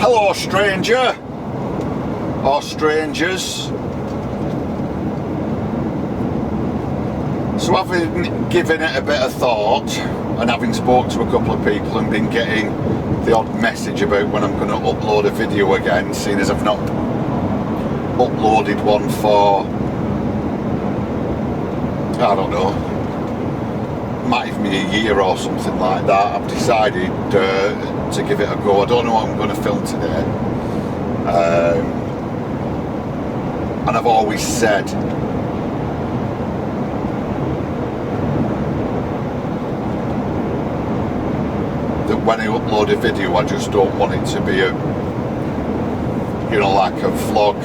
Hello stranger, or strangers. So having given it a bit of thought and having spoke to a couple of people and been getting the odd message about when I'm going to upload a video again, seeing as I've not uploaded one for, I don't know, might even be a year or something like that, I've decided to give it a go. I don't know what I'm going to film today, and I've always said that when I upload a video, I just don't want it to be a, you know, like a vlog,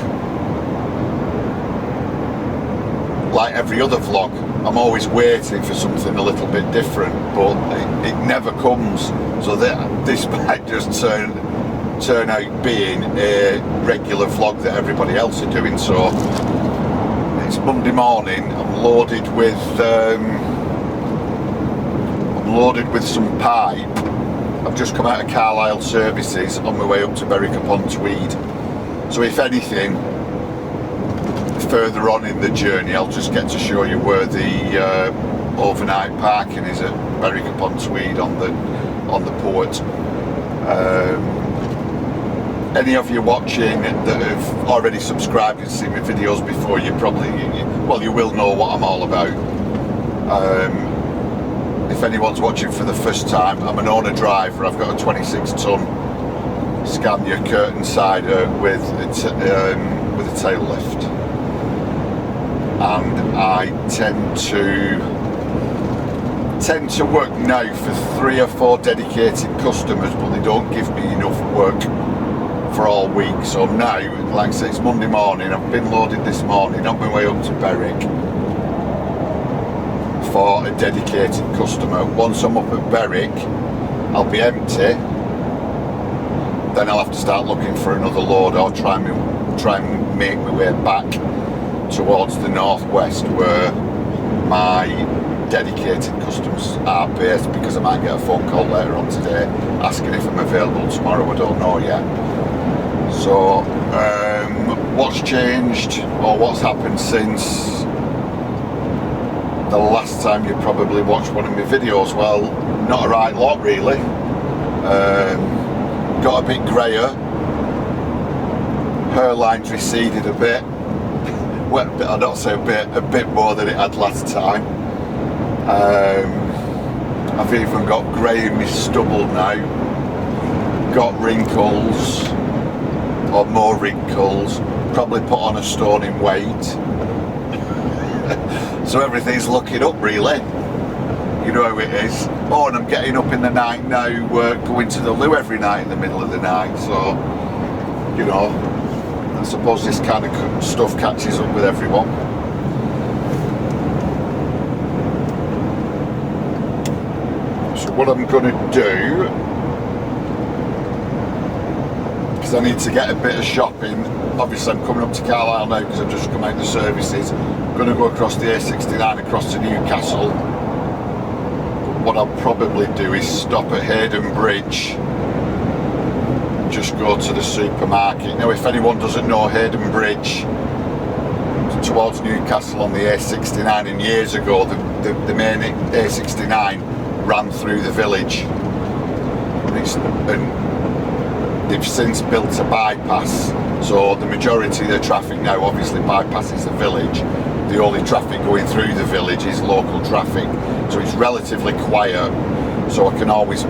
like every other vlog. I'm always waiting for something a little bit different, but it never comes. So that this might just turn out being a regular vlog that everybody else are doing. So it's Monday morning. I'm loaded with some pipe. I've just come out of Carlisle services on my way up to Berwick-upon-Tweed. So if anything, further on in the journey, I'll just get to show you where the overnight parking is at Berwick-upon-Tweed on the port. Any of you watching that have already subscribed and seen my videos before, you will know what I'm all about. If anyone's watching for the first time, I'm an owner driver. I've got a 26-tonne Scania curtainsider with a tail lift, and I tend to work now for 3 or 4 dedicated customers, but they don't give me enough work for all week. So now, like I say, it's Monday morning. I've been loaded this morning on my way up to Berwick for a dedicated customer. Once I'm up at Berwick, I'll be empty. Then I'll have to start looking for another load, or try and make my way back towards the northwest where my dedicated customers are based, because I might get a phone call later on today asking if I'm available tomorrow. I don't know yet. So what's changed, or what's happened since the last time you probably watched one of my videos? Well, not a right lot really. Got a bit greyer, hairline's receded a bit. Well, I don't say a bit more than it had last time. I've even got grey in my stubble now. Got wrinkles, or more wrinkles. Probably put on a stone in weight. So everything's looking up really. You know how it is. Oh, and I'm getting up in the night now, going to the loo every night in the middle of the night. So, you know, I suppose this kind of stuff catches up with everyone. So what I'm going to do, because I need to get a bit of shopping. Obviously I'm coming up to Carlisle now because I've just come out of the services. I'm going to go across the A69 across to Newcastle. What I'll probably do is stop at Hayden Bridge, just go to the supermarket. Now if anyone doesn't know, Hayden Bridge towards Newcastle on the A69, and years ago the main A69 ran through the village, and they've since built a bypass, so the majority of the traffic now obviously bypasses the village. The only traffic going through the village is local traffic, so it's relatively quiet, so I can always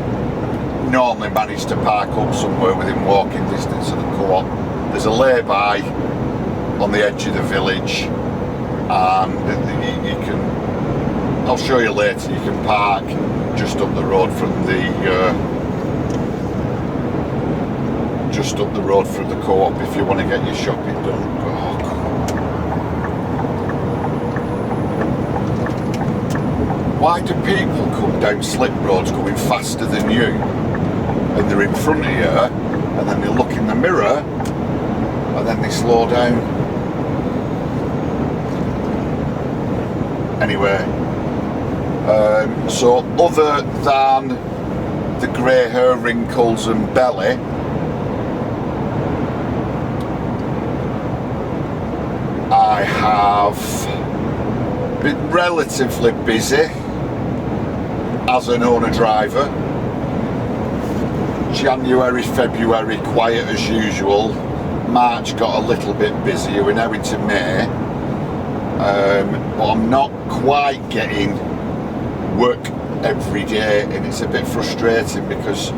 normally manage to park up somewhere within walking distance of the co-op. There's a lay-by on the edge of the village, and you can, I'll show you later, you can park just up the road from the co-op if you want to get your shopping done. Oh, why do people come down slip roads going faster than you, and they're in front of you, and then they look in the mirror and then they slow down? Anyway, so other than the grey hair, wrinkles and belly, I have been relatively busy as an owner driver. January, February, quiet as usual. March got a little bit busier. We're now into May. But I'm not quite getting work every day, and it's a bit frustrating because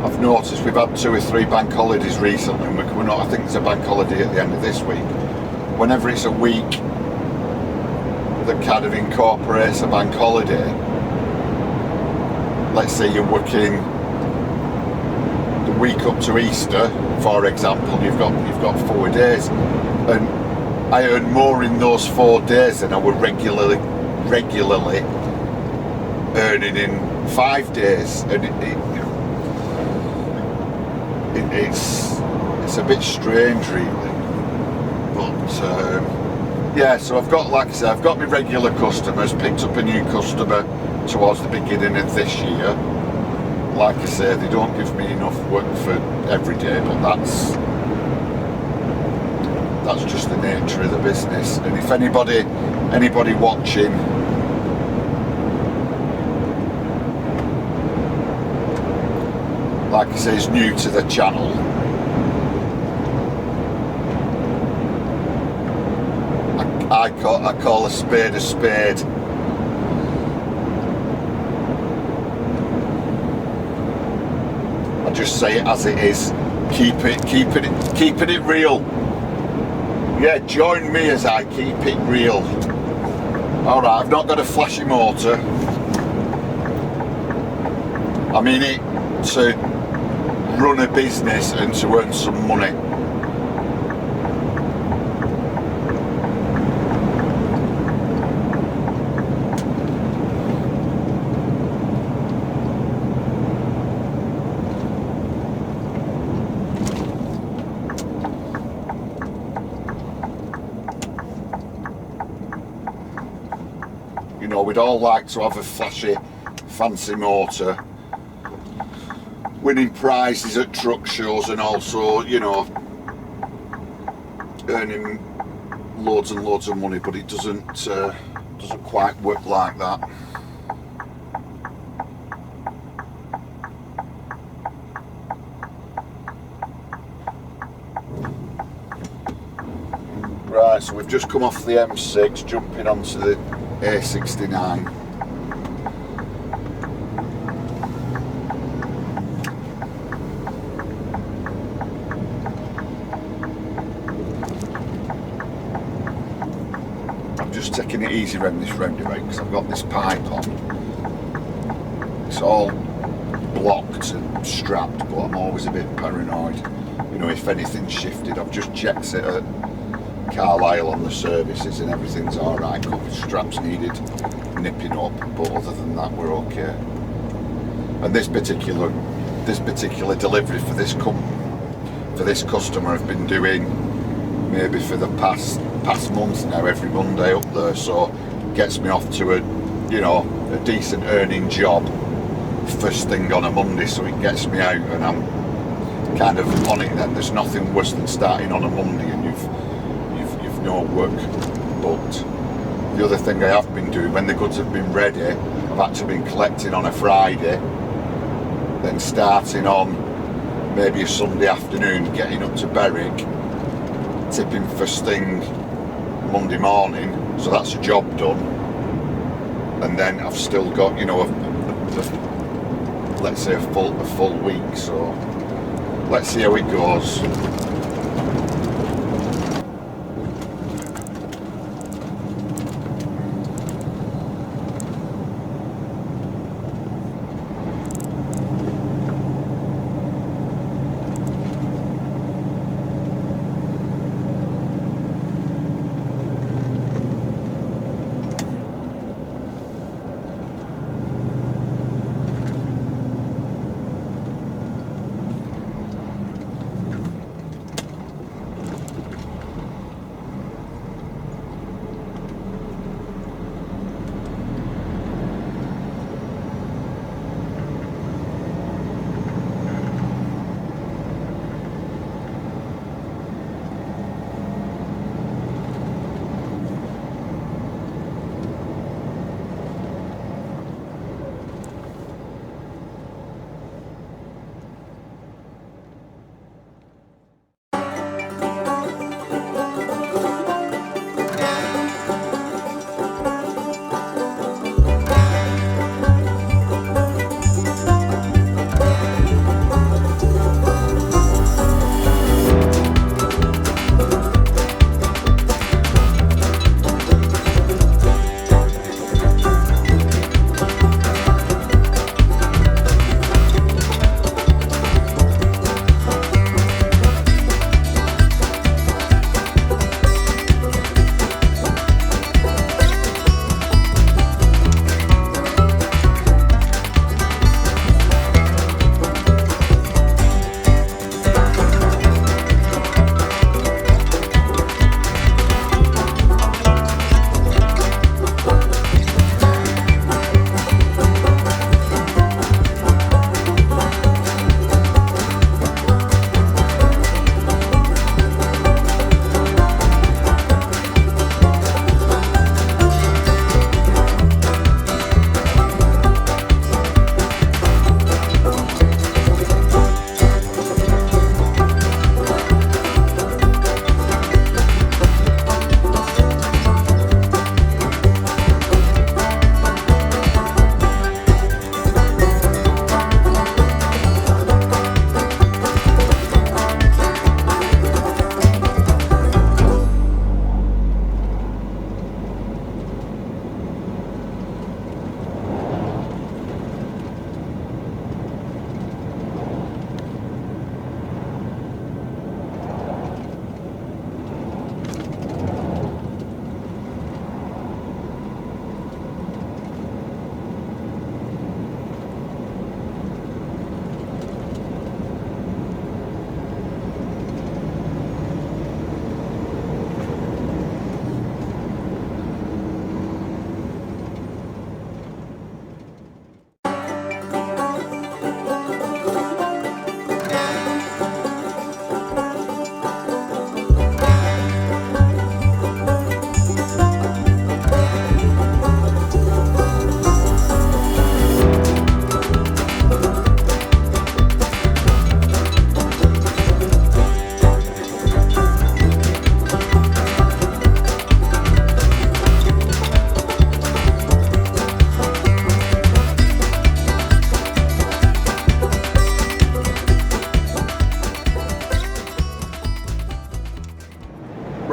I've noticed we've had 2 or 3 bank holidays recently, and we're not, I think there's a bank holiday at the end of this week. Whenever it's a week that kind of incorporates a bank holiday, let's say you're working the week up to Easter, for example, you've got 4 days, and I earn more in those 4 days than I would regularly earning in 5 days, and it's a bit strange really. But yeah, so I've got, like I said, I've got my regular customers. Picked up a new customer towards the beginning of this year. Like I say, they don't give me enough work for every day, but that's just the nature of the business. And if anybody watching like I say is new to the channel, I call a spade a spade. I just say it as it is. Keeping it real. Yeah, join me as I keep it real. Alright, I've not got a flashy motor. I'm in it to run a business and to earn some money. You know, we'd all like to have a flashy, fancy motor, winning prizes at truck shows, and also, you know, earning loads and loads of money, but it doesn't quite work like that. Right, so we've just come off the M6, jumping onto the A69. I'm just taking it easy around this roundabout because I've got this pipe on. It's all blocked and strapped, but I'm always a bit paranoid. You know, if anything's shifted, I've just checked it at Carlisle on the services and everything's alright. Couple straps needed nipping up, but other than that we're okay. And this particular delivery for this customer I've been doing maybe for the past month now, every Monday up there, so gets me off to a decent earning job first thing on a Monday, so it gets me out and I'm kind of on it then. There's nothing worse than starting on a Monday and you've no work booked. The other thing I have been doing, when the goods have been ready, I've actually been collecting on a Friday, then starting on maybe a Sunday afternoon, getting up to Berwick, tipping first thing Monday morning, so that's a job done. And then I've still got, you know, let's say a full week, so let's see how it goes.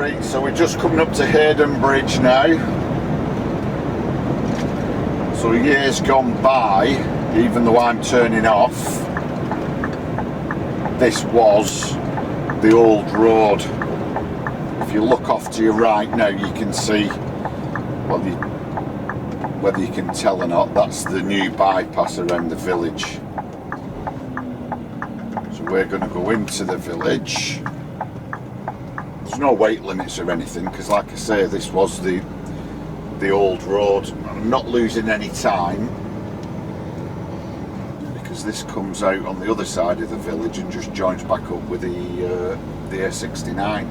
Right, so we're just coming up to Hayden Bridge now. So years gone by, even though I'm turning off, this was the old road. If you look off to your right now, you can see, well, whether you can tell or not, that's the new bypass around the village. So we're going to go into the village. There's no weight limits or anything, because like I say, this was the old road. I'm not losing any time, because this comes out on the other side of the village and just joins back up with the A69.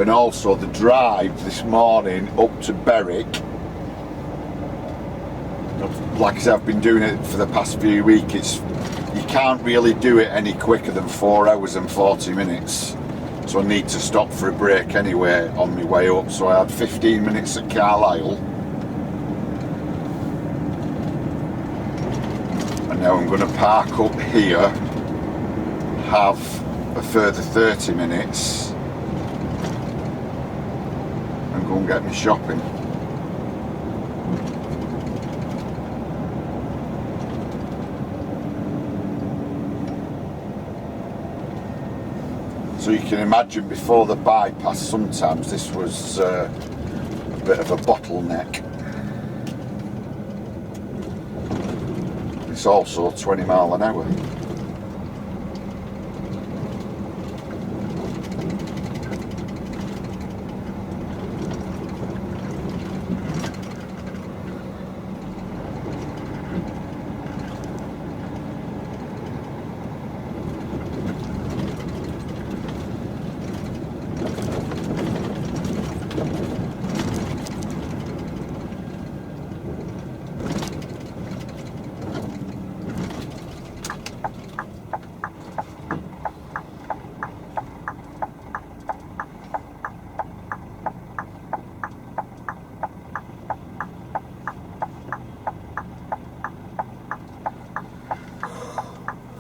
And also the drive this morning up to Berwick, like I said, I've been doing it for the past few weeks. You can't really do it any quicker than 4 hours and 40 minutes. So I need to stop for a break anyway on my way up. So I had 15 minutes at Carlisle. And now I'm going to park up here, have a further 30 minutes and go and get my shopping. So you can imagine, before the bypass, sometimes this was a bit of a bottleneck. It's also 20 mile an hour.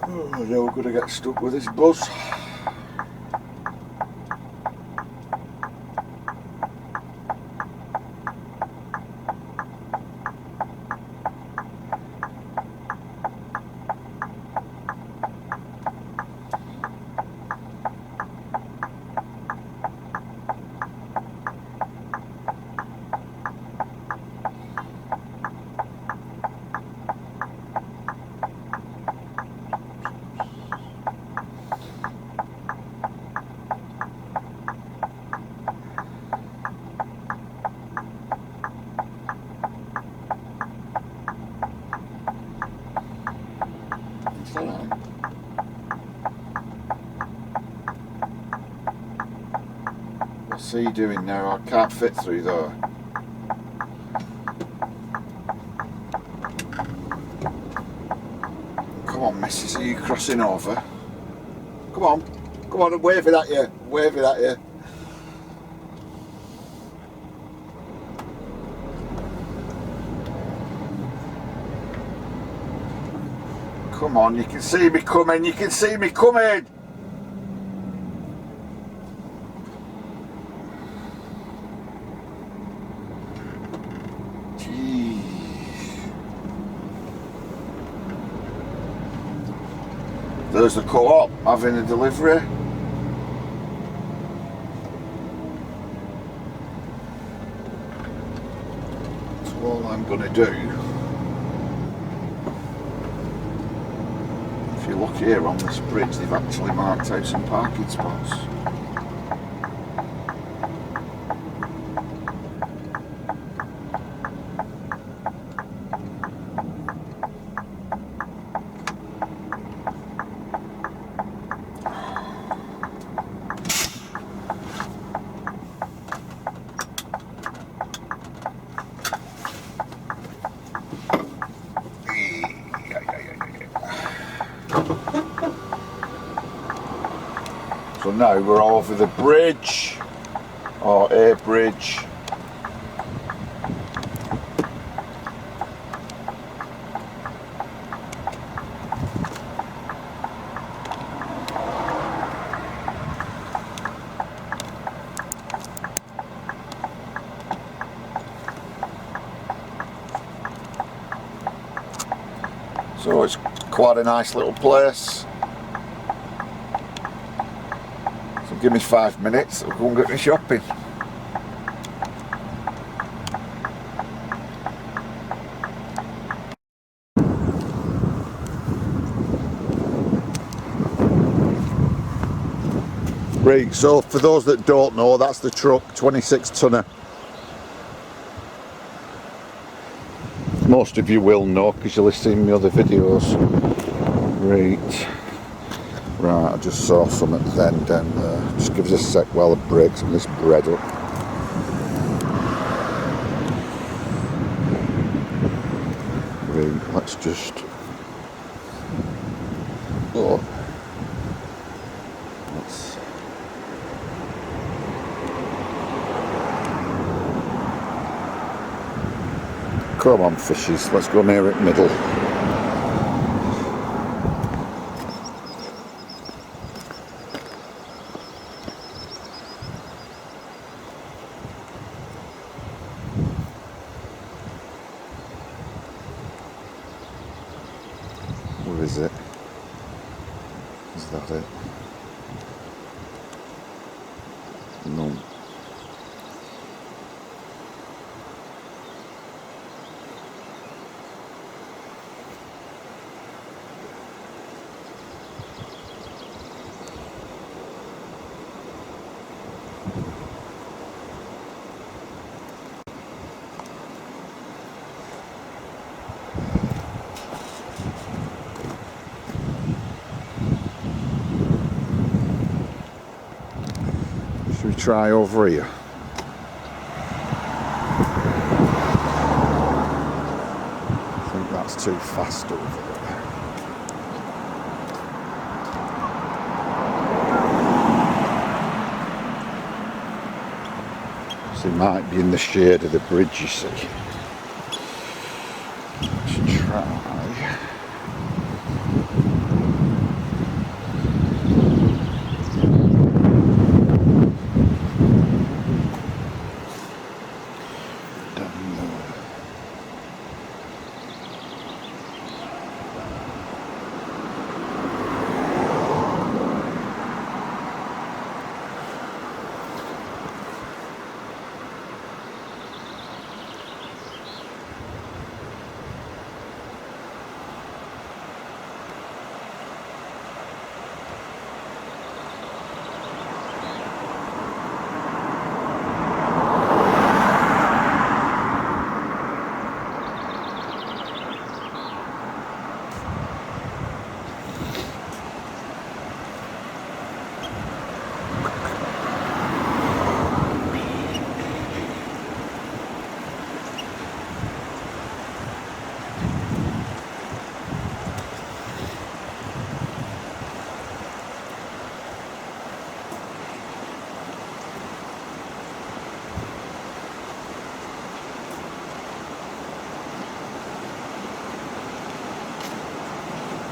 I know we're going to get stuck with this bus. What's he doing now? I can't fit through there. Come on, missus, are you crossing over? Come on, come on, wave it at you, wave it at you. Come on, you can see me coming, you can see me coming! Jeez. There's the co-op having a delivery. That's all I'm going to do. If you look here on this bridge, they've actually marked out some parking spots. So now we're over the bridge, or a bridge. So it's quite a nice little place. So give me 5 minutes, I'll go and get me shopping. Right, so for those that don't know, that's the truck, 26 tonner. Most of you will know because you'll have seen my other videos. Right, I just saw some at the end down there. Just give us a sec while I break some of this bread up. Right, let's just... Oh. Let's... Come on fishes, let's go near it middle. Where is it? Is that it? No. Should we try over here? I think that's too fast over there. So it might be in the shade of the bridge, you see. Let's try.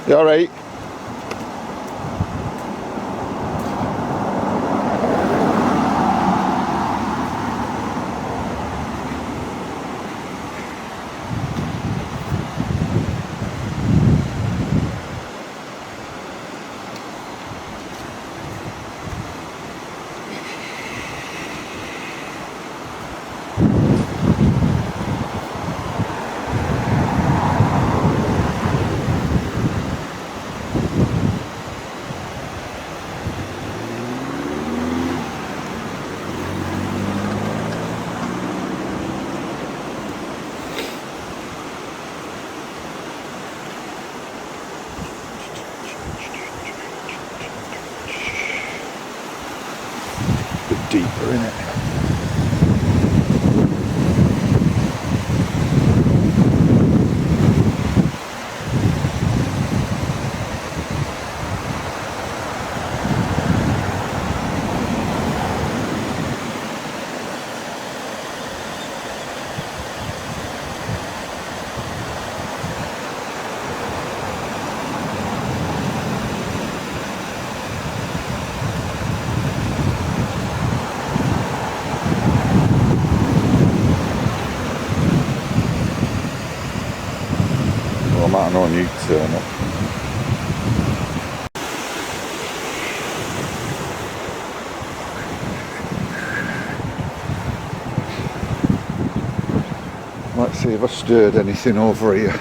You alright? Deeper in it. Ah, no new turn up. Let's see if I stirred anything over here.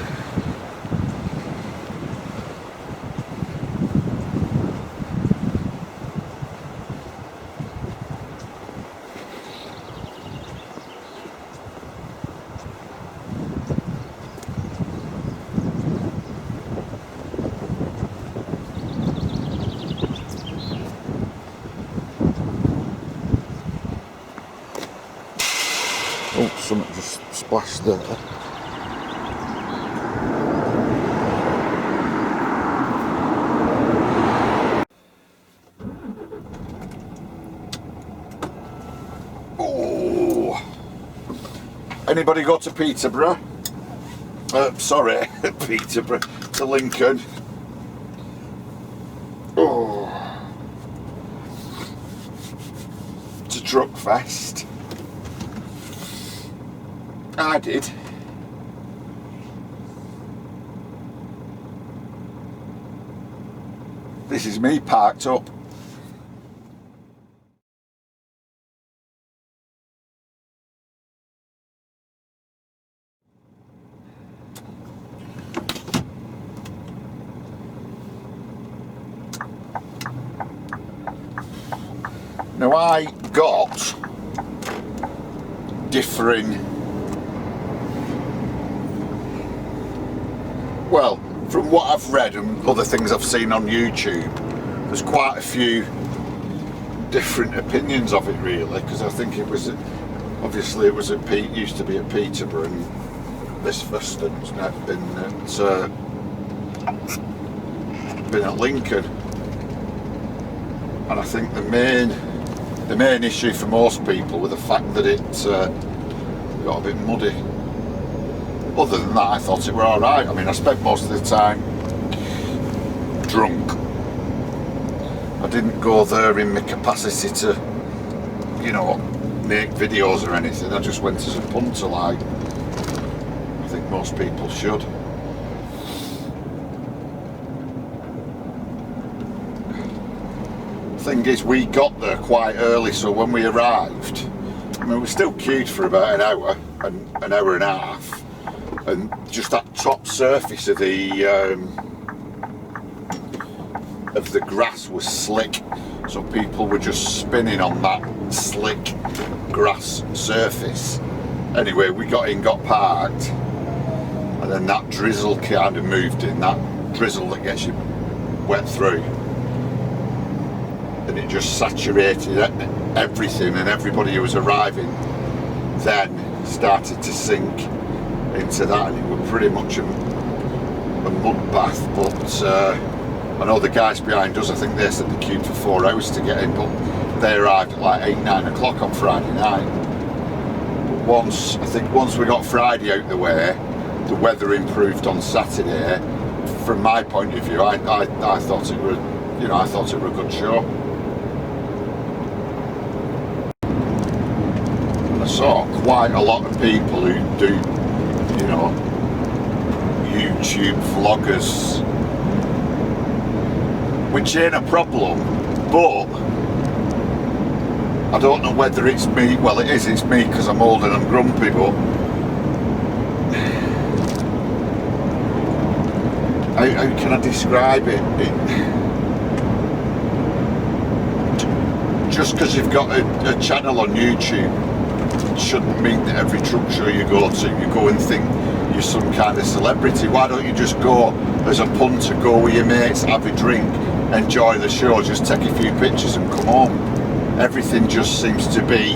Oh, something just splashed there. Oh! Anybody go to Peterborough? Sorry, Peterborough, to Lincoln. Oh! To Truckfest. I did. This is me parked up. Now I got differing, well, from what I've read and other things I've seen on YouTube, there's quite a few different opinions of it really, because I think it was, obviously it was at used to be at Peterborough, and this first one's now been at Lincoln. And I think the main issue for most people was the fact that it got a bit muddy. Other than that, I thought it were alright. I mean, I spent most of the time drunk. I didn't go there in my capacity to, you know, make videos or anything. I just went as a punter, like I think most people should. Thing is, we got there quite early, so when we arrived, I mean, we were still queued for about an hour and a half, and just that top surface of the grass was slick, so people were just spinning on that slick grass surface. Anyway, we got in, got parked, and then that drizzle kind of moved in, that drizzle that gets you wet through. And it just saturated everything, and everybody who was arriving then started to sink into that, and it was pretty much a mud bath. But I know the guys behind us, I think they said they queued for 4 hours to get in, but they arrived at like 8-9 o'clock on Friday night. But once we got Friday out the way, the weather improved on Saturday. From my point of view, I thought it was, you know, I thought it was a good show. I saw quite a lot of people who do, you know, YouTube vloggers, which ain't a problem, but I don't know whether it's me. Well, it's me because I'm old and I'm grumpy, but how can I describe it? Just because you've got a channel on YouTube shouldn't mean that every truck show you go to, you go and think you're some kind of celebrity. Why don't you just go as a punter, go with your mates, have a drink, enjoy the show, just take a few pictures and come home? Everything just seems to be,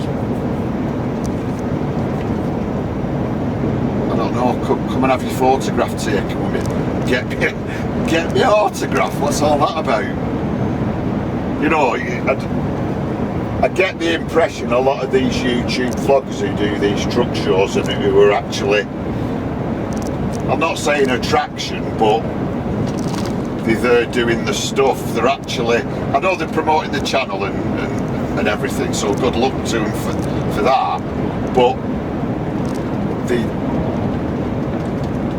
I don't know, come and have your photograph taken with me. Get me an autograph, what's all that about? You know, I get the impression a lot of these YouTube vloggers who do these truck shows and who are actually, I'm not saying attraction, but they're doing the stuff. They're actually, I know they're promoting the channel and everything, so good luck to them for that. But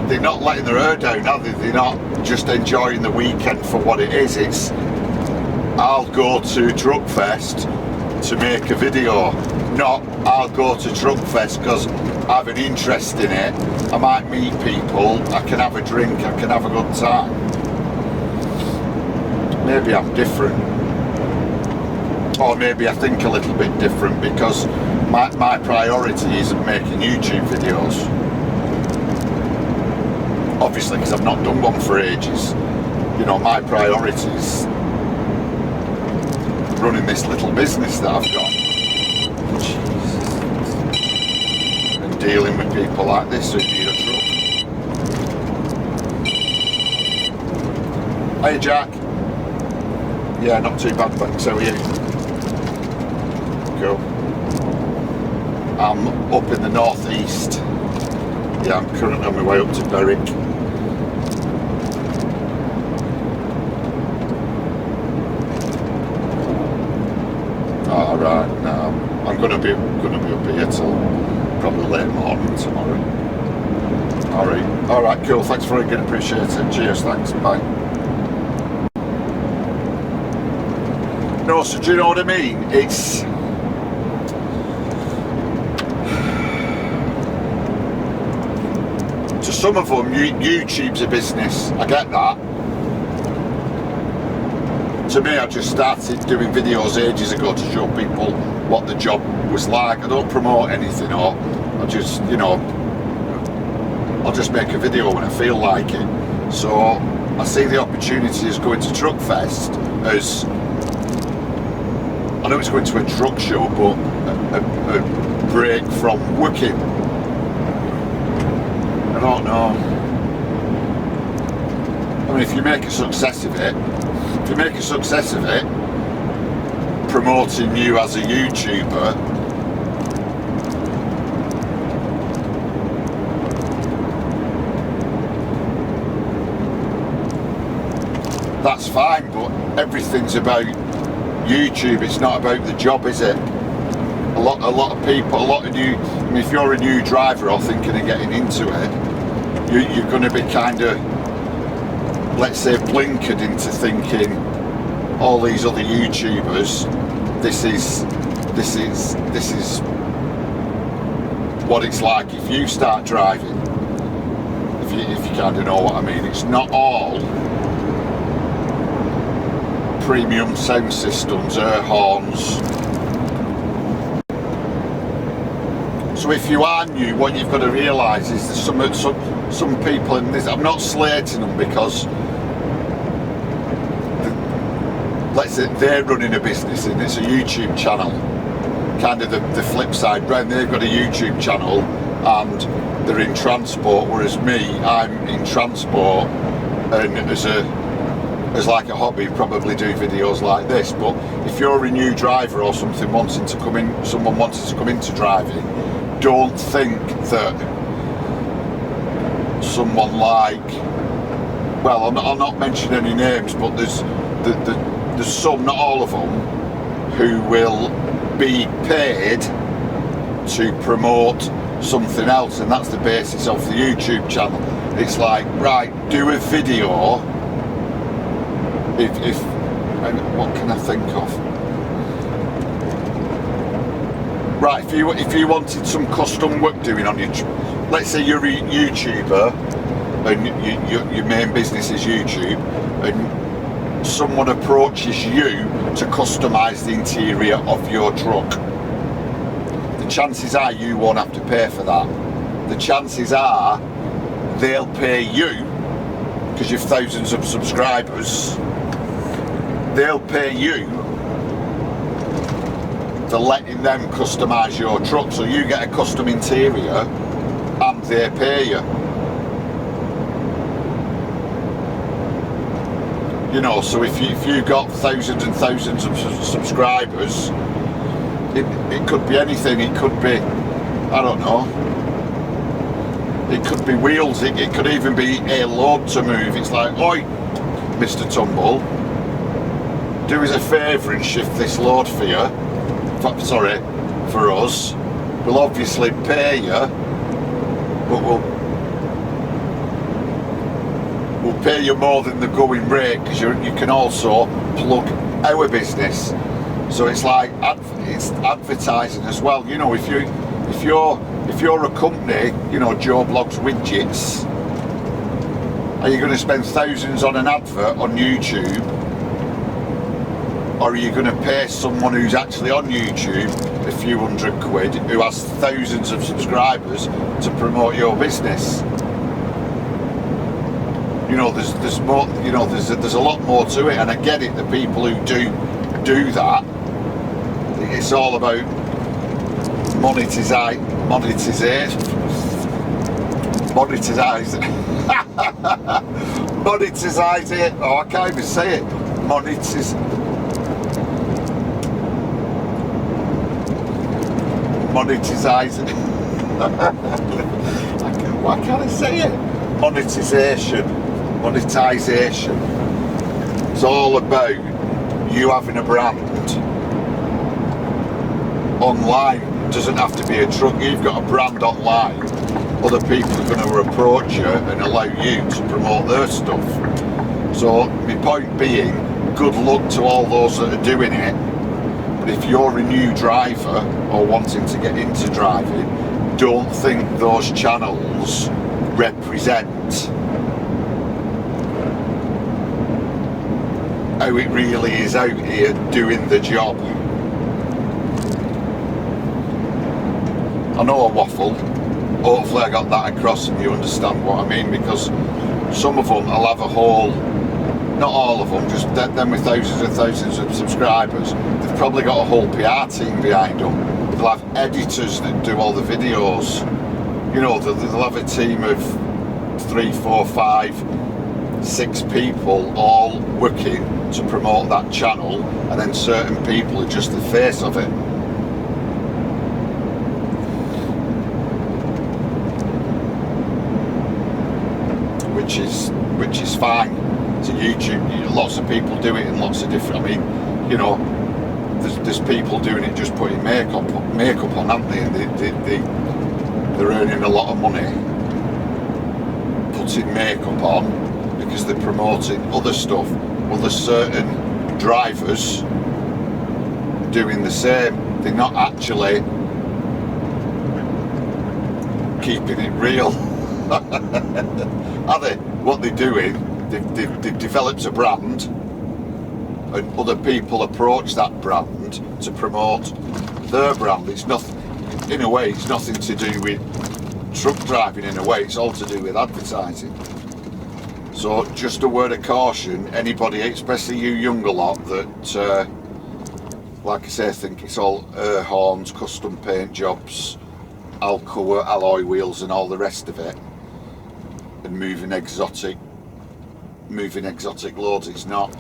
they're not letting their hair down, are they? They're not just enjoying the weekend for what it is. It's, I'll go to Truckfest to make a video, not I'll go to Truckfest because I have an interest in it. I might meet people, I can have a drink, I can have a good time. Maybe I'm different, or maybe I think a little bit different because my priority isn't making YouTube videos. Obviously, because I've not done one for ages. You know, my priority is running this little business that I've got. Jesus. And dealing with people like this who need a truck. Hey Jack. Yeah, not too bad, thanks. How are you? Cool. I'm up in the northeast. Yeah, I'm currently on my way up to Berwick. Alright, no, I'm gonna be up here till probably late morning tomorrow. Alright, cool, thanks for it, appreciate it. Cheers, thanks, bye. No, so do you know what I mean? It's to some of them, YouTube's a business. I get that. To me, I just started doing videos ages ago to show people what the job was like. I don't promote anything, or I just, you know, I'll just make a video when I feel like it. So I see the opportunity as going to Truckfest as, I know it's going to a truck show, but a break from working. I don't know. I mean, if you make a success of it, promoting you as a YouTuber, that's fine, but everything's about YouTube, it's not about the job, is it? A lot of people, a lot of new, I mean, if you're a new driver or thinking of getting into it, you're going to be kind of, let's say, blinkered into thinking all these other YouTubers, this is what it's like if you start driving. If you kind of know what I mean. It's not all premium sound systems, air horns. So if you are new, what you've got to realise is there's some people in this, I'm not slating them because let's say they're running a business and it's a YouTube channel, kind of the flip side, right? They've got a YouTube channel and they're in transport, whereas me, I'm in transport, and as like a hobby probably do videos like this. But if you're a new driver or something someone wanting to come into driving, don't think that someone like, well, I'll not mention any names, but there's some, not all of them, who will be paid to promote something else, and that's the basis of the YouTube channel. It's like, right, do a video. If what can I think of? Right, if you wanted some custom work doing on your, let's say you're a YouTuber and your main business is YouTube, and someone approaches you to customise the interior of your truck, the chances are you won't have to pay for that. The chances are they'll pay you, because you've thousands of subscribers, they'll pay you for letting them customise your truck, so you get a custom interior and they pay you. You know, so if you got thousands and thousands of subscribers, it could be anything. It could be, I don't know, it could be wheels, it could even be a load to move. It's like, oi, Mr. Tumble, do us a favour and shift this load for you, for us. We'll obviously pay you, but we'll pay you more than the going rate, because you can also plug our business. So it's like it's advertising as well. You know, if you're a company, you know, Joe Blogs Widgets, are you going to spend thousands on an advert on YouTube, or are you going to pay someone who's actually on YouTube a few £100 who has thousands of subscribers to promote your business? You know, there's more. You know, there's a lot more to it, and I get it. The people who do that, it's all about monetizing. Monetize it. Oh, I can't even say it. Monetizing. Why can't I say it? Monetization. It's all about you having a brand online. It doesn't have to be a truck. You've got a brand online. Other people are going to approach you and allow you to promote their stuff. So my point being, good luck to all those that are doing it. But if you're a new driver or wanting to get into driving, don't think those channels represent how it really is out here doing the job. I know I waffled. Hopefully I got that across and you understand what I mean, because some of them will have a whole, not all of them, just them with thousands and thousands of subscribers, they've probably got a whole PR team behind them. They'll have editors that do all the videos. You know, they'll have a team of 3, 4, 5, 6 people all working to promote that channel, and then certain people are just the face of it. Which is fine. To YouTube, lots of people do it in lots of different. I mean, you know, there's people doing it just putting makeup on, aren't they? And they're earning a lot of money putting makeup on because they're promoting other stuff. Well, there's certain drivers doing the same. They're not actually keeping it real. Are they? What they're doing, they've developed a brand, and other people approach that brand to promote their brand. It's nothing, in a way, it's nothing to do with truck driving. In a way, it's all to do with advertising. So just a word of caution, anybody, especially you younger lot, that like I say, think it's all air horns, custom paint jobs, alloy wheels and all the rest of it, and moving exotic loads. It's not.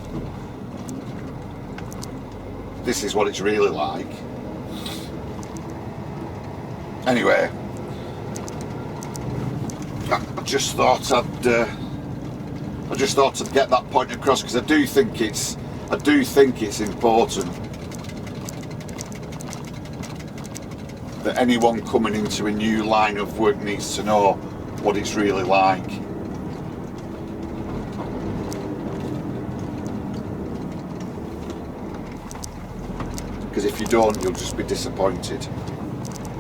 This is what it's really like. Anyway, I just thought I'd get that point across, because I do think it's important that anyone coming into a new line of work needs to know what it's really like. Because if you don't, you'll just be disappointed.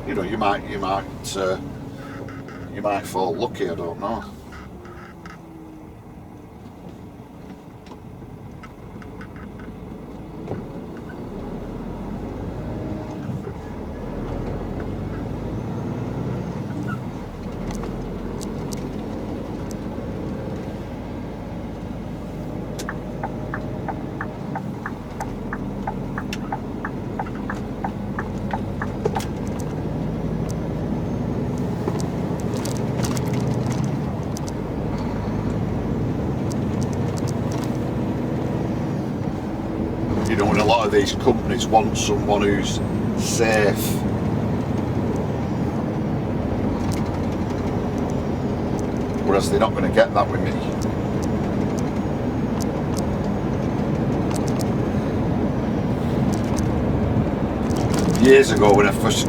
You know, you might fall lucky, I don't know. You know, and a lot of these companies want someone who's safe. Whereas they're not going to get that with me. Years ago, when I first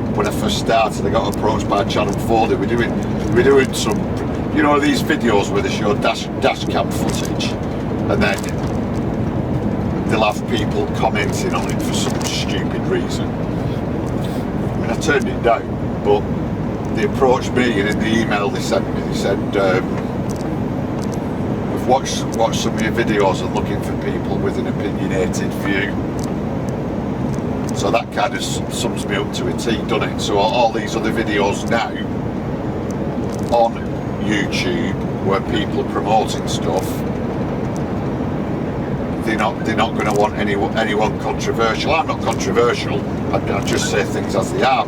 started, I got approached by Channel 4. They were doing some, you know, these videos where they show dash cam footage, and then they'll have people commenting on it for some stupid reason. I mean, I turned it down, but they approached me, and in the email they sent me, they said, we've watched some of your videos and looking for people with an opinionated view. So that kind of sums me up to a T, doesn't it? So all these other videos now on YouTube where people are promoting stuff, they're not going to want anyone controversial. I'm not controversial. I just say things as they are.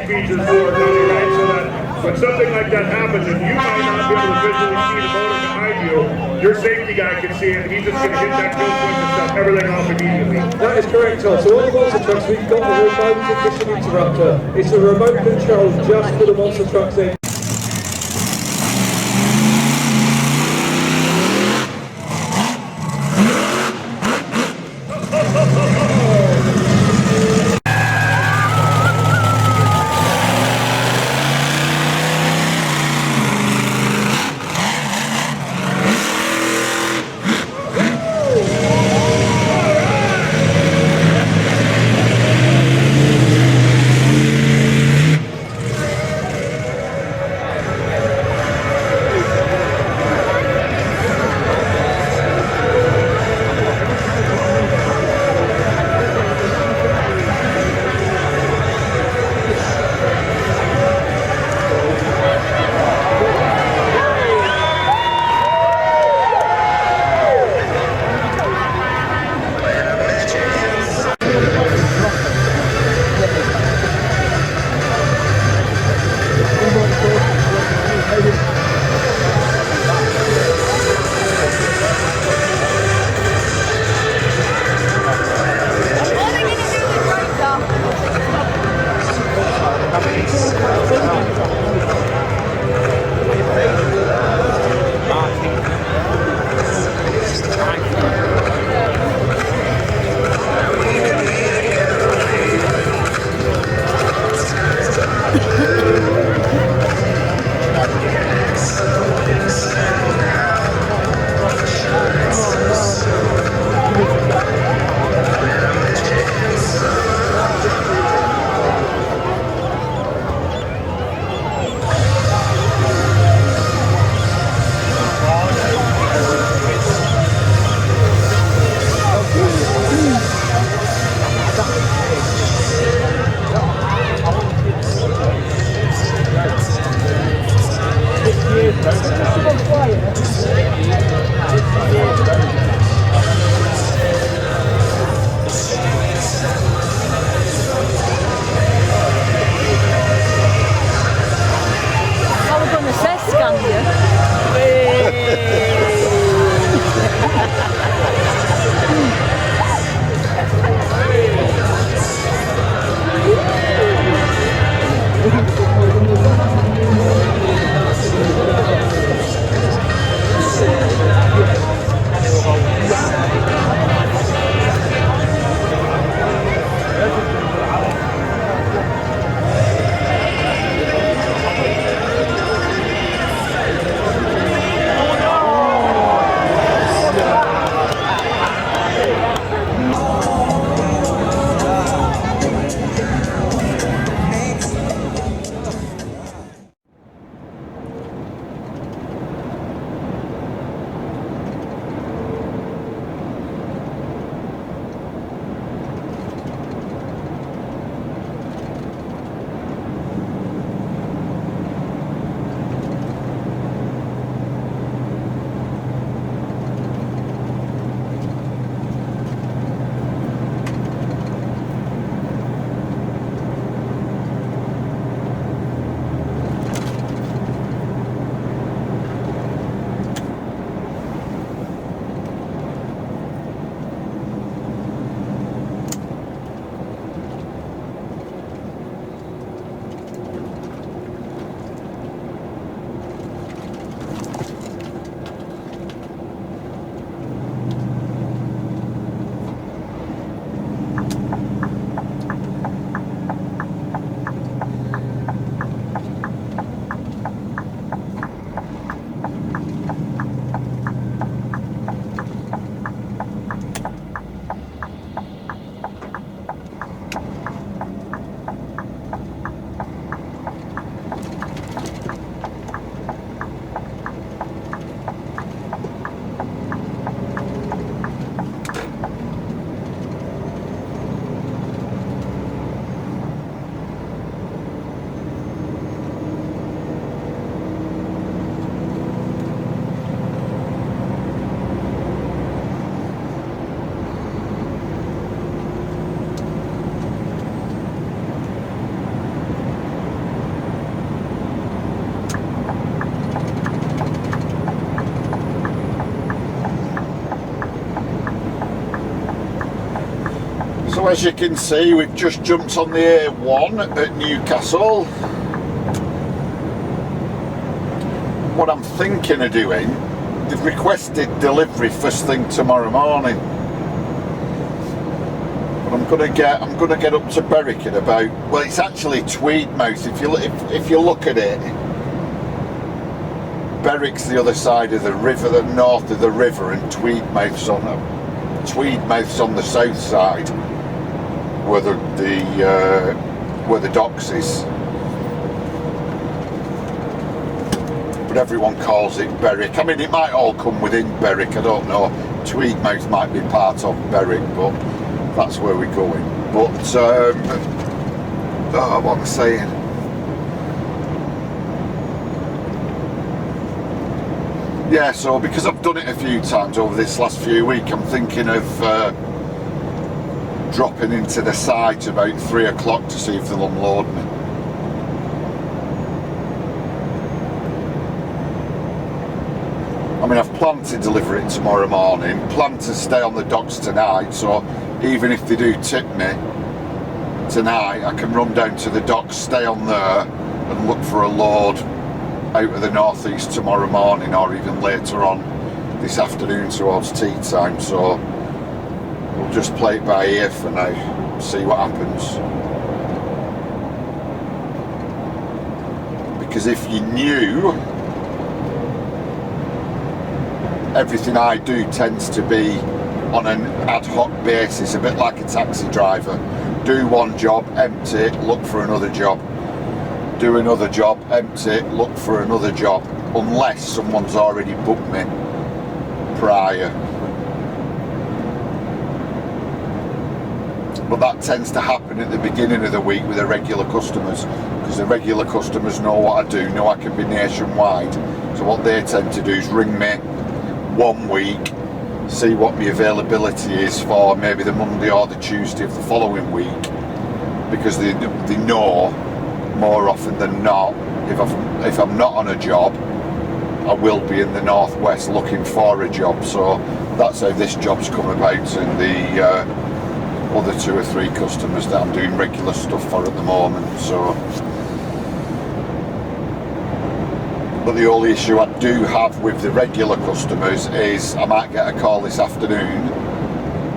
Features for Tony, right? So that when something like that happens, and you might not be able to visually see the motor behind you, your safety guy can see it, and he's just going to hit that kill switch and shut everything off immediately. That is correct, Tom. So all the monster trucks, we've got a remote ignition interrupter. It's a remote control just for the monster trucks in. As you can see, we've just jumped on the A1 at Newcastle. What I'm thinking of doing, they've requested delivery first thing tomorrow morning. But I'm gonna get up to Berwick at about, well, it's actually Tweedmouth. If you look at it, Berwick's the other side of the river, the north of the river, and Tweedmouth's on the south side, where the docks is. But everyone calls it Berwick. I mean, it might all come within Berwick, I don't know. Tweedmouth might be part of Berwick, but that's where we're going. But what am I saying? Yeah, so because I've done it a few times over this last few weeks, I'm thinking of dropping into the site about 3 o'clock to see if they'll unload me. I mean, I've planned to deliver it tomorrow morning, planned to stay on the docks tonight, so even if they do tip me tonight, I can run down to the docks, stay on there and look for a load out of the northeast tomorrow morning, or even later on this afternoon towards tea time. So we'll just play it by ear for now, see what happens. Because if you knew, everything I do tends to be on an ad hoc basis, a bit like a taxi driver. Do one job, empty, look for another job. Do another job, empty, look for another job, unless someone's already booked me prior. But that tends to happen at the beginning of the week with the regular customers, because the regular customers know what I do, know I can be nationwide. So what they tend to do is ring me 1 week, see what my availability is for maybe the Monday or the Tuesday of the following week, because they know more often than not, if I'm not on a job, I will be in the northwest looking for a job. So that's how this job's come about, and the other 2 or 3 customers that I'm doing regular stuff for at the moment. So, but the only issue I do have with the regular customers is I might get a call this afternoon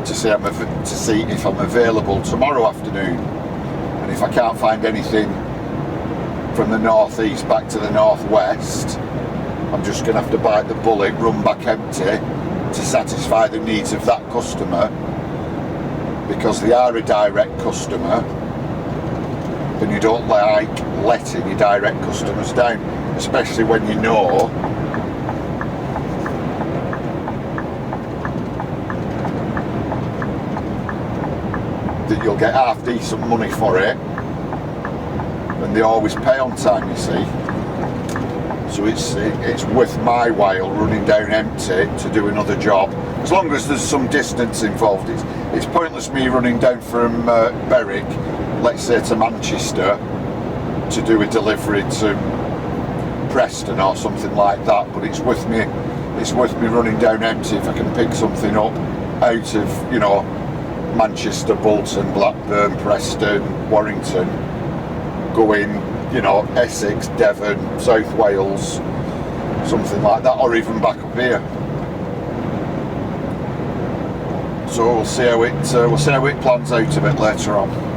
to see if I'm available tomorrow afternoon, and if I can't find anything from the northeast back to the northwest, I'm just going to have to bite the bullet, run back empty to satisfy the needs of that customer, because they are a direct customer and you don't like letting your direct customers down, especially when you know that you'll get half decent money for it, and they always pay on time, you see. So it's worth my while running down empty to do another job, as long as there's some distance involved. It's pointless me running down from Berwick, let's say to Manchester, to do a delivery to Preston or something like that. But it's worth me running down empty if I can pick something up out of, you know, Manchester, Bolton, Blackburn, Preston, Warrington, going, you know, Essex, Devon, South Wales, something like that, or even back up here. So we'll see how it plans out a bit later on.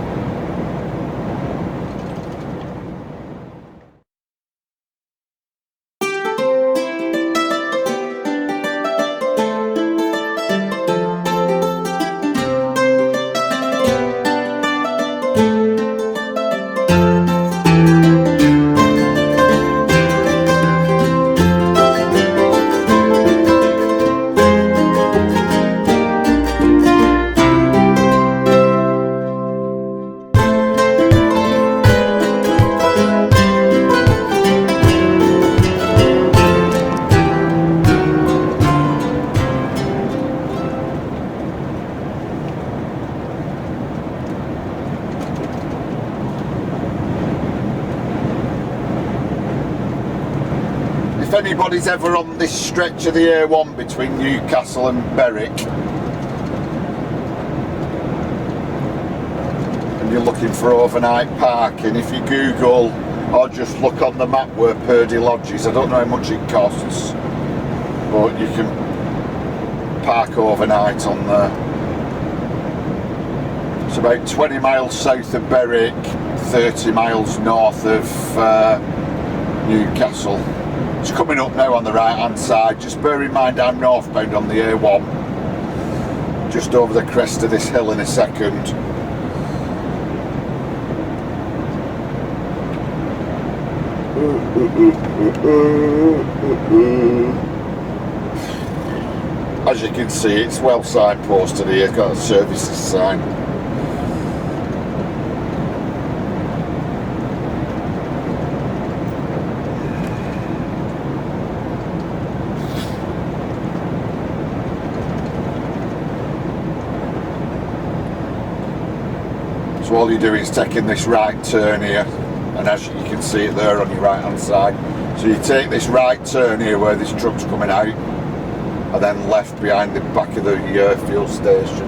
If anybody's ever on this stretch of the A1 between Newcastle and Berwick, and you're looking for overnight parking, if you Google or just look on the map where Purdy Lodge is, I don't know how much it costs, but you can park overnight on there. It's about 20 miles south of Berwick, 30 miles north of Newcastle. It's coming up now on the right hand side. Just bear in mind I'm northbound on the A1, just over the crest of this hill in a second. As you can see, it's well signposted here. It's got a services sign. So all you're doing is taking this right turn here, and as you can see it there on your right hand side. So you take this right turn here where this truck's coming out, and then left behind the back of the fuel station.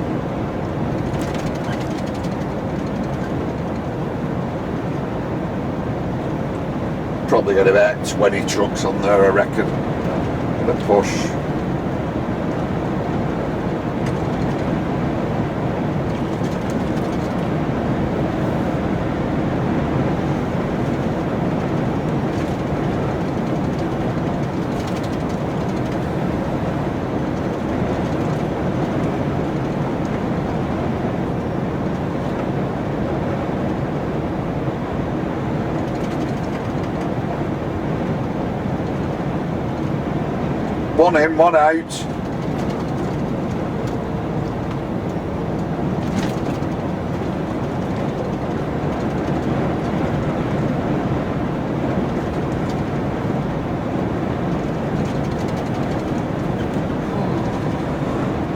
Probably got about 20 trucks on there, I reckon, at a push. One in, one out.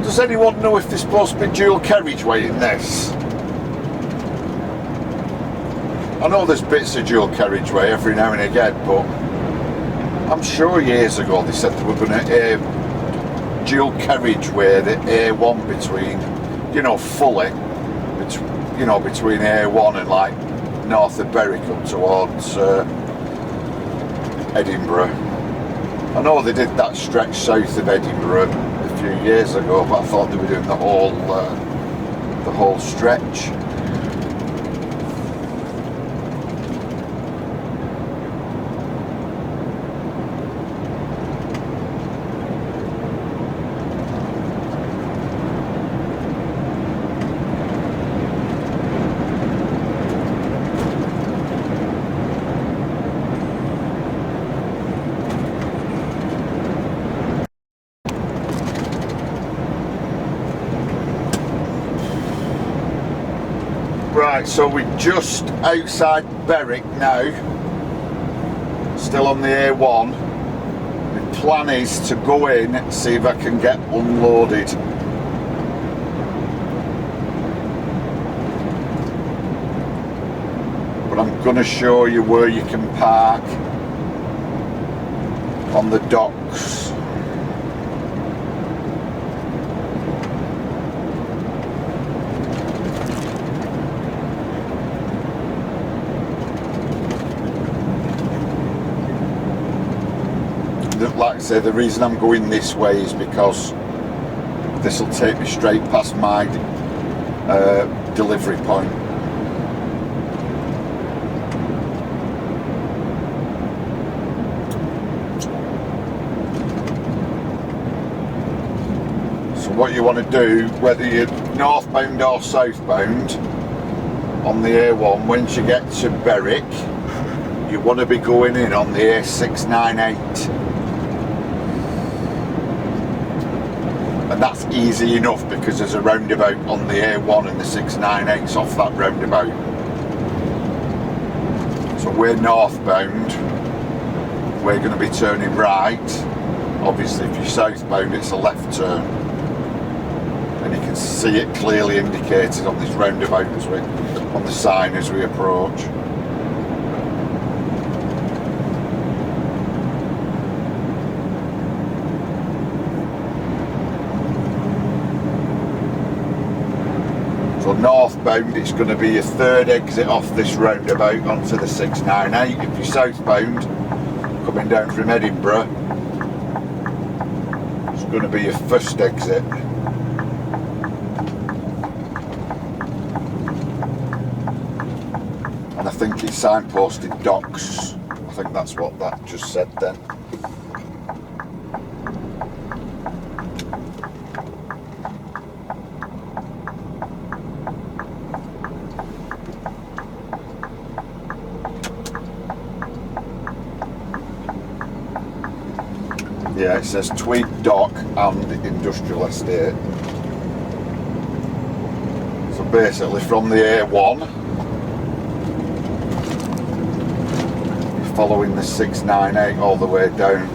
Does anyone know if there's supposed to be dual carriageway in this? I know there's bits of dual carriageway every now and again, but I'm sure years ago they said they were going to dual carriageway the A1 between, you know, fully, you know, between A1 and like north of Berwick up towards Edinburgh. I know they did that stretch south of Edinburgh a few years ago, but I thought they were doing the whole stretch. Right, so we're just outside Berwick now, still on the A1. My plan is to go in and see if I can get unloaded. But I'm going to show you where you can park on the docks. Like I say, the reason I'm going this way is because this will take me straight past my delivery point. So what you want to do, whether you're northbound or southbound on the A1, once you get to Berwick, you want to be going in on the A698. And that's easy enough because there's a roundabout on the A1 and the 698's off that roundabout. So we're northbound, we're going to be turning right. Obviously if you're southbound it's a left turn. And you can see it clearly indicated on this roundabout as we, on the sign as we approach. So northbound, it's going to be your third exit off this roundabout onto the 698. If you're southbound, coming down from Edinburgh, it's going to be your first exit. And I think it's signposted docks. I think that's what that just said then. Yeah, it says Tweed Dock and Industrial Estate. So basically from the A1, you're following the 698 all the way down.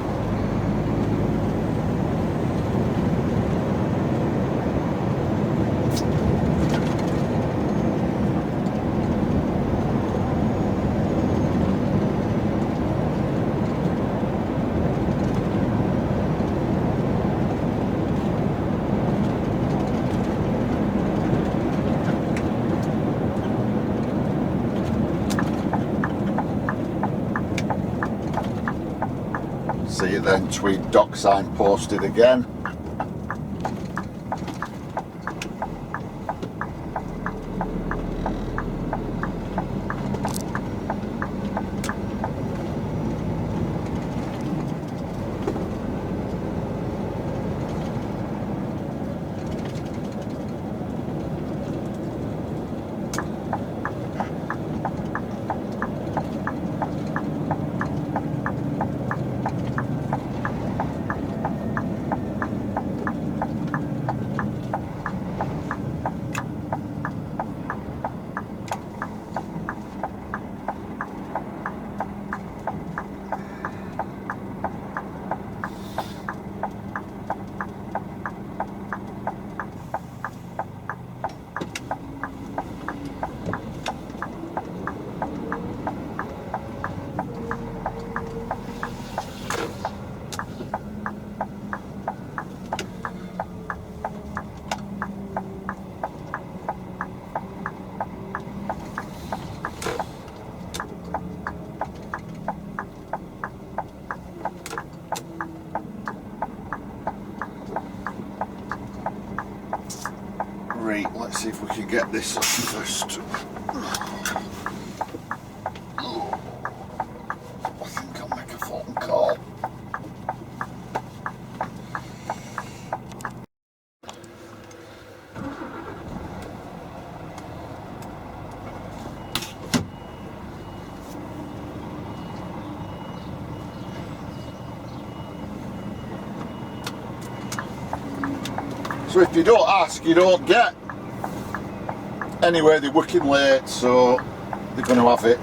See it then, Tweed Dock sign posted again. Right, let's see if we can get this up first. I think I'll make a phone call. So if you don't ask, you don't get. Anyway, they're working late, so they're going to have it.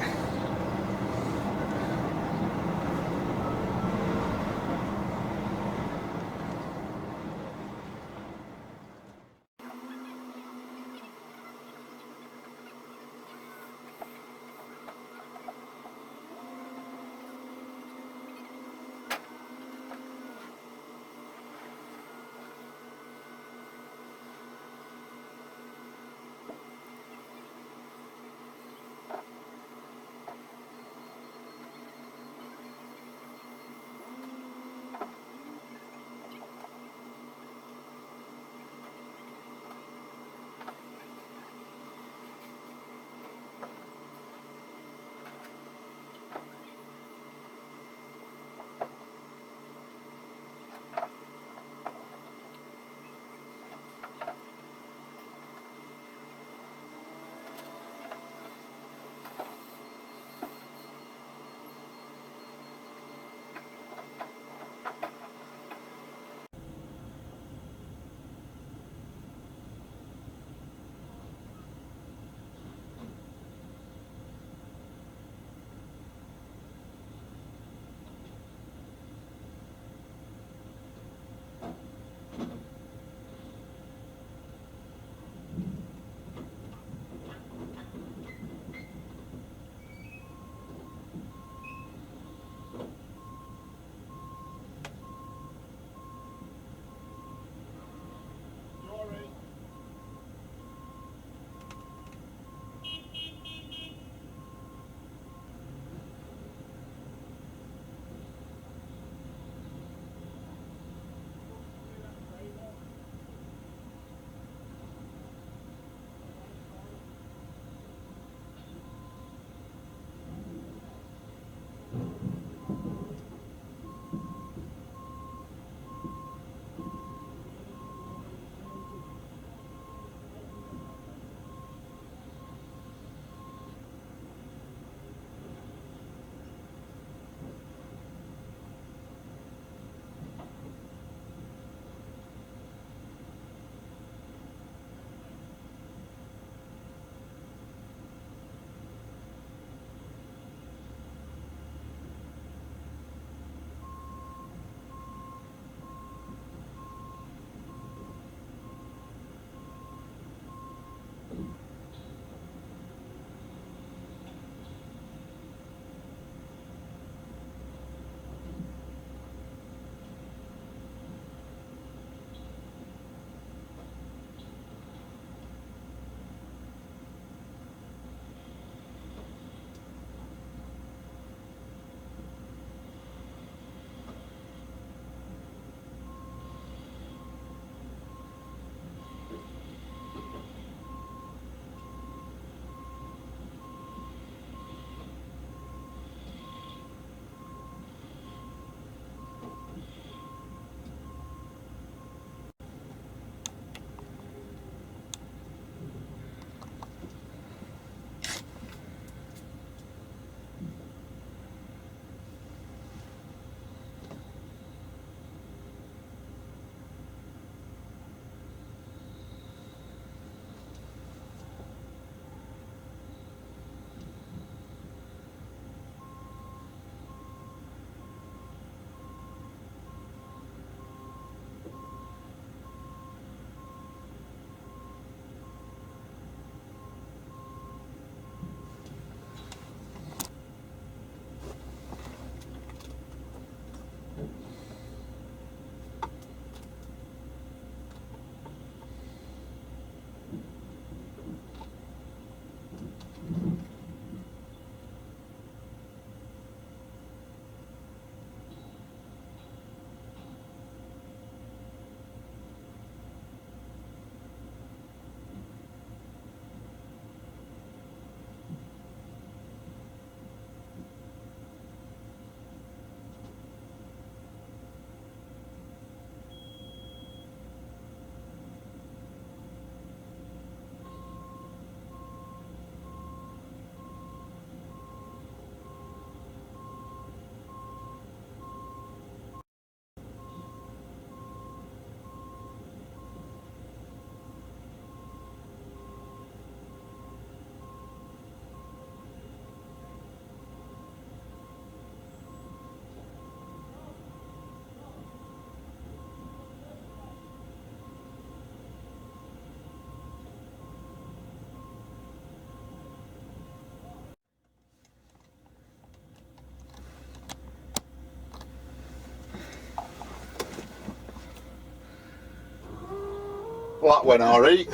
Well, that went alright.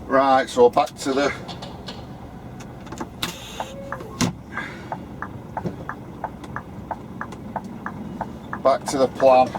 Right, so back to the plan.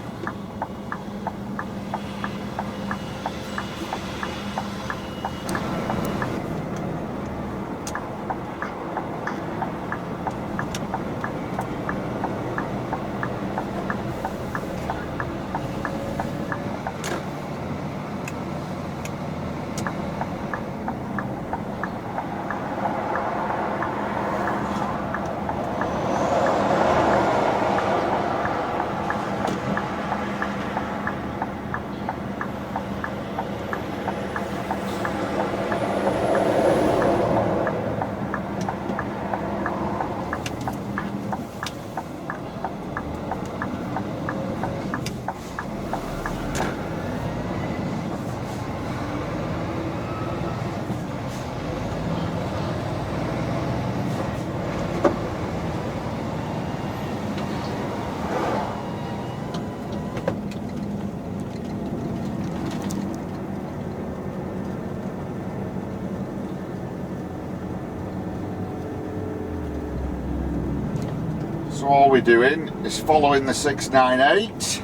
So all we're doing is following the 698.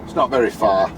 It's not very far.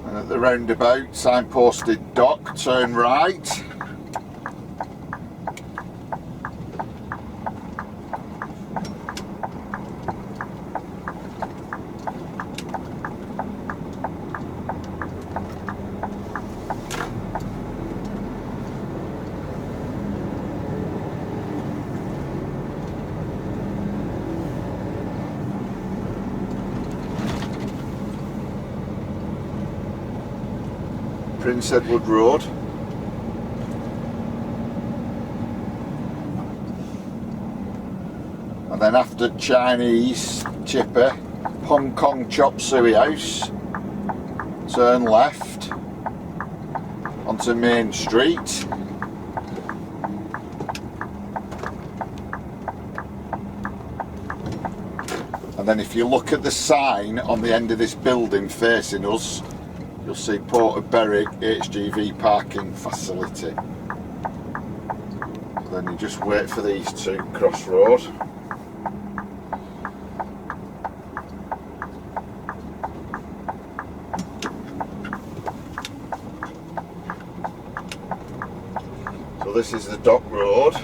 And at the roundabout, signposted dock, turn right. Prince Edward Road. And then after Chinese Chipper, Hong Kong Chop Suey House, turn left onto Main Street. And then if you look at the sign on the end of this building facing us, you'll see Port of Berwick HGV parking facility. Then you just wait for these to cross road. So this is the dock road.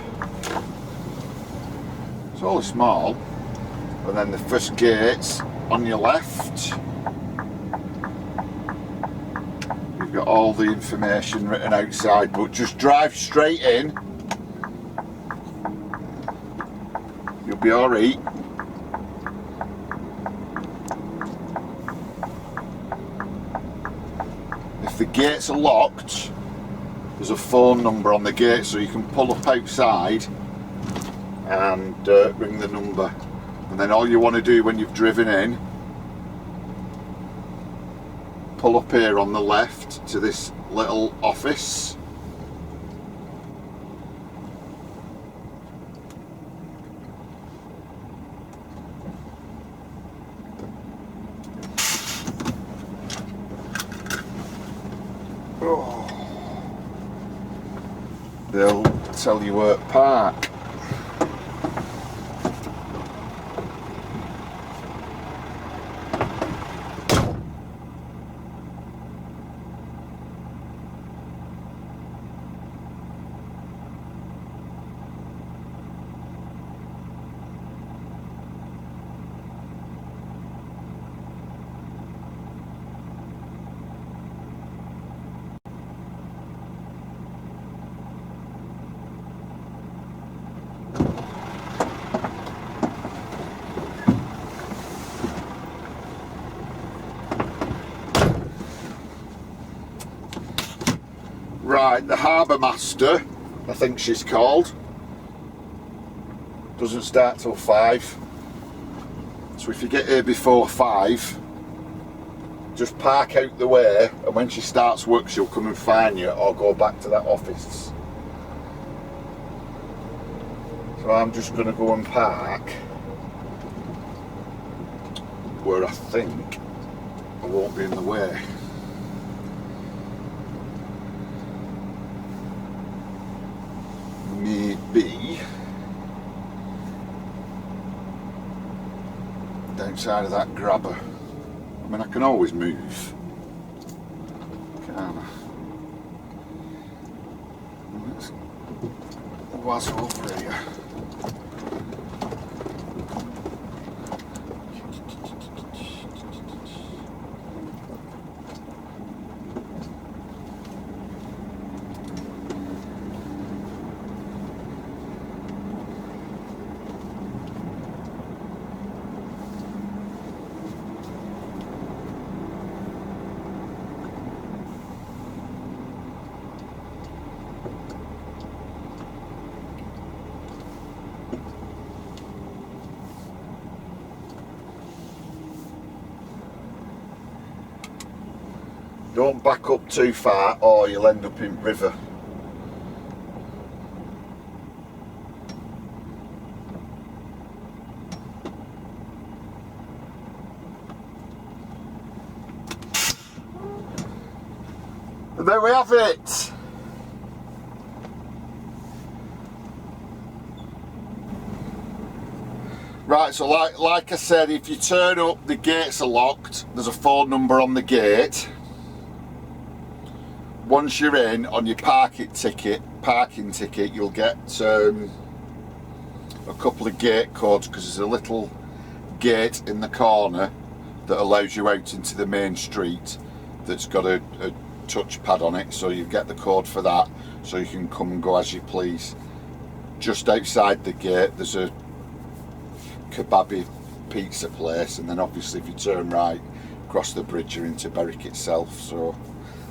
It's only small. And then the first gate's on your left. You've got all the information written outside, but just drive straight in. You'll be alright. If the gates are locked, there's a phone number on the gate, so you can pull up outside and ring the number. And then all you want to do when you've driven in, pull up here on the left to this little office. Oh. They'll tell you where to park. Right, the harbour master, I think she's called, doesn't start till 5. So if you get here before 5, just park out the way, and when she starts work she'll come and find you or go back to that office. So I'm just going to go and park where I think I won't be in the way. Maybe downside of that grabber. I mean, I can always move, can't I? Let's whiz over here. Don't back up too far or you'll end up in river. And there we have it. Right, so like I said, if you turn up, the gates are locked. There's a phone number on the gate. Once you're in, on your parking ticket, you'll get a couple of gate codes, because there's a little gate in the corner that allows you out into the main street that's got a touchpad on it, so you get the code for that, so you can come and go as you please. Just outside the gate there's a kebabi pizza place, and then obviously if you turn right across the bridge you're into Berwick itself. So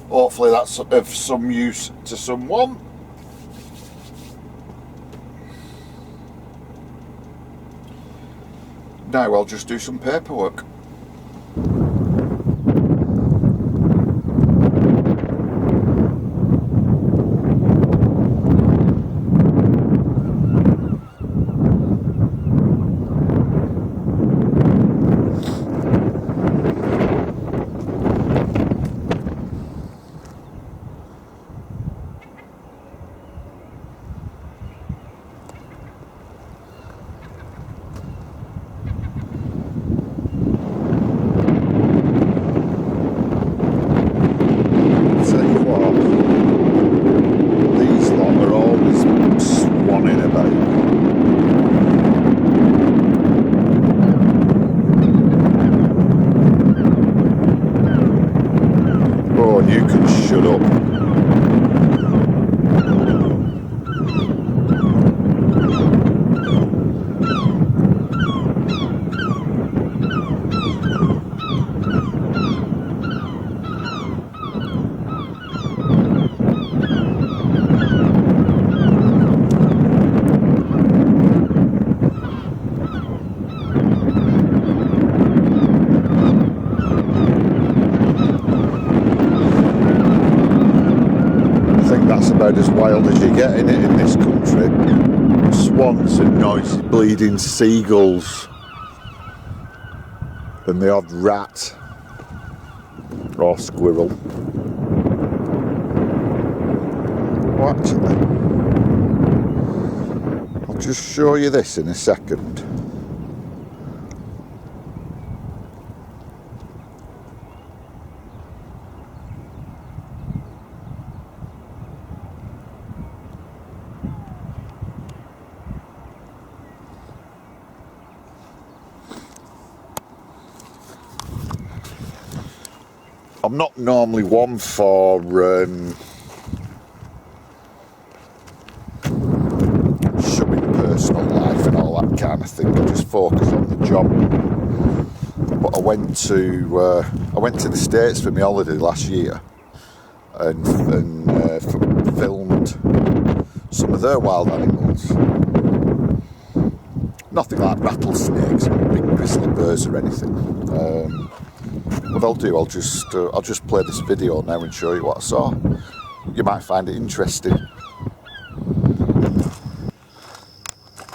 hopefully that's of some use to someone. Now I'll just do some paperwork. You can shut up. as wild as you get in it in this country. Swans and noisy bleeding seagulls and the odd rat or squirrel. Oh, actually, I'll just show you this in a second. I'm not normally one for showing personal life and all that kind of thing. I just focus on the job. But I went to the States for my holiday last year and filmed some of their wild animals. Nothing like rattlesnakes and big grizzly bears or anything. What I'll do, I'll just play this video now and show you what I saw. You might find it interesting.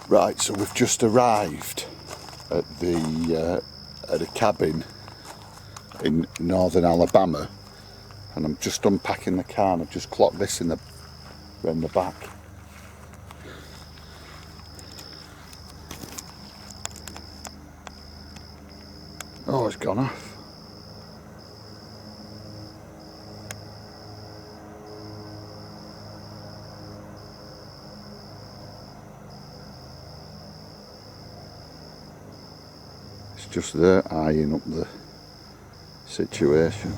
Right, so we've just arrived at a cabin in northern Alabama, and I'm just unpacking the car and I've just clocked this in the back. Oh, it's gone off. It's just there eyeing up the situation.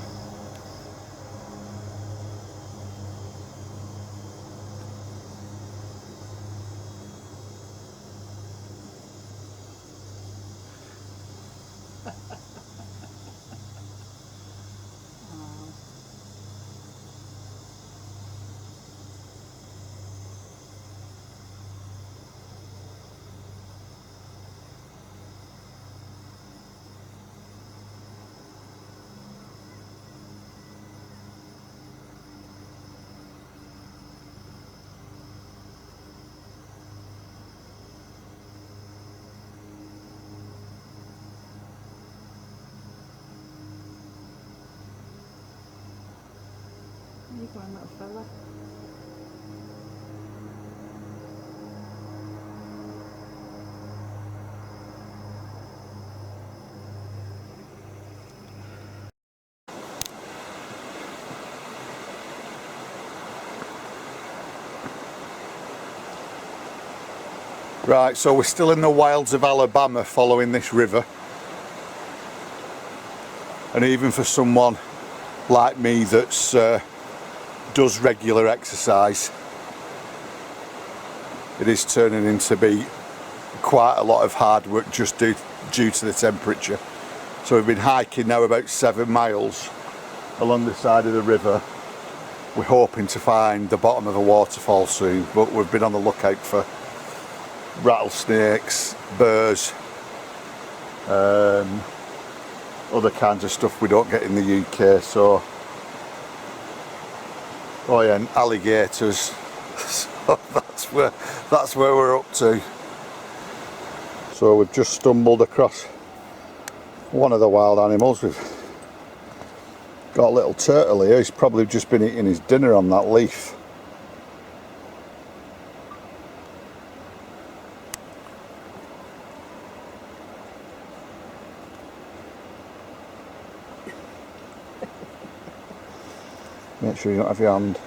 You going, little fella? Right, so we're still in the wilds of Alabama following this river. And even for someone like me that's does regular exercise, it is turning into be quite a lot of hard work just due to the temperature. So we've been hiking now about 7 miles along the side of the river. We're hoping to find the bottom of a waterfall soon, but we've been on the lookout for rattlesnakes, bears, other kinds of stuff we don't get in the UK. So, oh yeah, and alligators. So that's where we're up to. So we've just stumbled across one of the wild animals. We've got a little turtle here. He's probably just been eating his dinner on that leaf. Make sure you don't have your hand.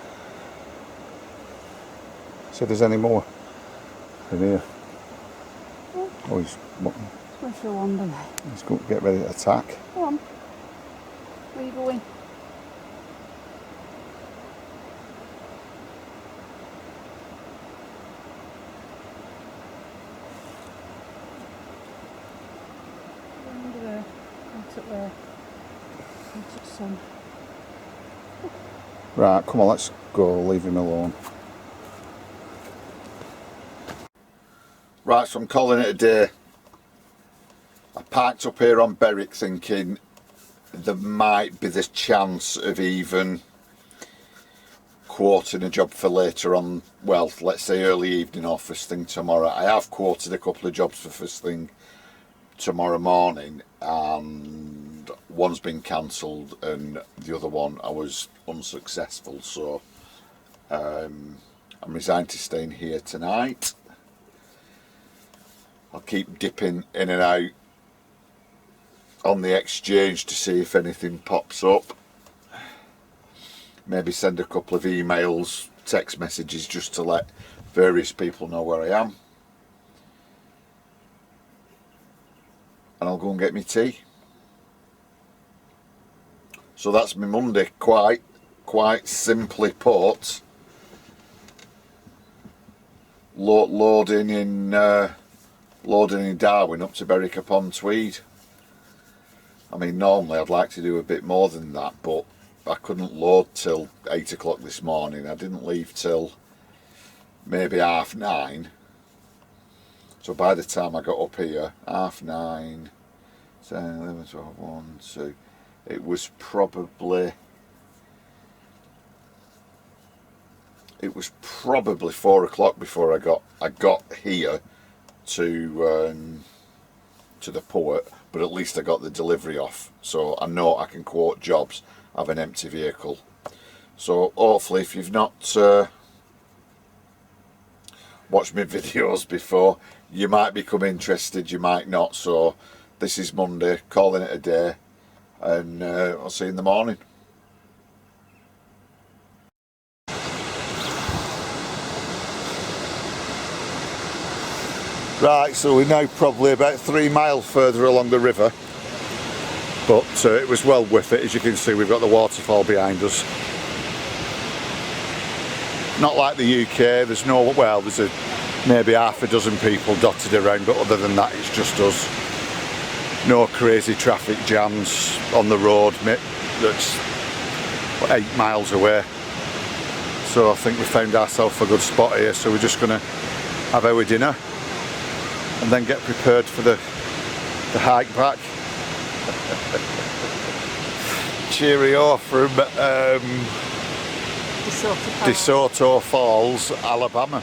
See if there's any more in here. Oh, he's going to get ready to attack. Go on. Where are you going? Under there. Right up there. Right up sun. Right, come on, let's go, leave him alone. Right, so I'm calling it a day. I parked up here on Berwick thinking there might be this chance of even quoting a job for later on, well, let's say early evening or first thing tomorrow. I have quoted a couple of jobs for first thing tomorrow morning, and one's been cancelled and the other one I was unsuccessful, so I'm resigned to staying here tonight. I'll keep dipping in and out on the exchange to see if anything pops up. Maybe send a couple of emails, text messages, just to let various people know where I am. And I'll go and get me tea. So that's my Monday, quite simply put. Loading in Darwin up to Berwick-upon-Tweed. I mean, normally I'd like to do a bit more than that, but I couldn't load till 8 o'clock this morning. I didn't leave till maybe 9:30. So by the time I got up here, 9:30, 10, 11, 12, 1, 2, it was probably 4 o'clock before I got here to the port, but at least I got the delivery off, so I know I can quote jobs. I have an empty vehicle. So hopefully, if you've not watched my videos before, you might become interested, you might not. So this is Monday, calling it a day, and I'll see you in the morning. Right, so we're now probably about 3 miles further along the river, but it was well worth it. As you can see, we've got the waterfall behind us. Not like the UK, there's maybe half a dozen people dotted around, but other than that it's just us. No crazy traffic jams on the road that's 8 miles away. So I think we found ourselves a good spot here, so we're just going to have our dinner and then get prepared for the hike back. Cheerio from DeSoto Falls, Alabama.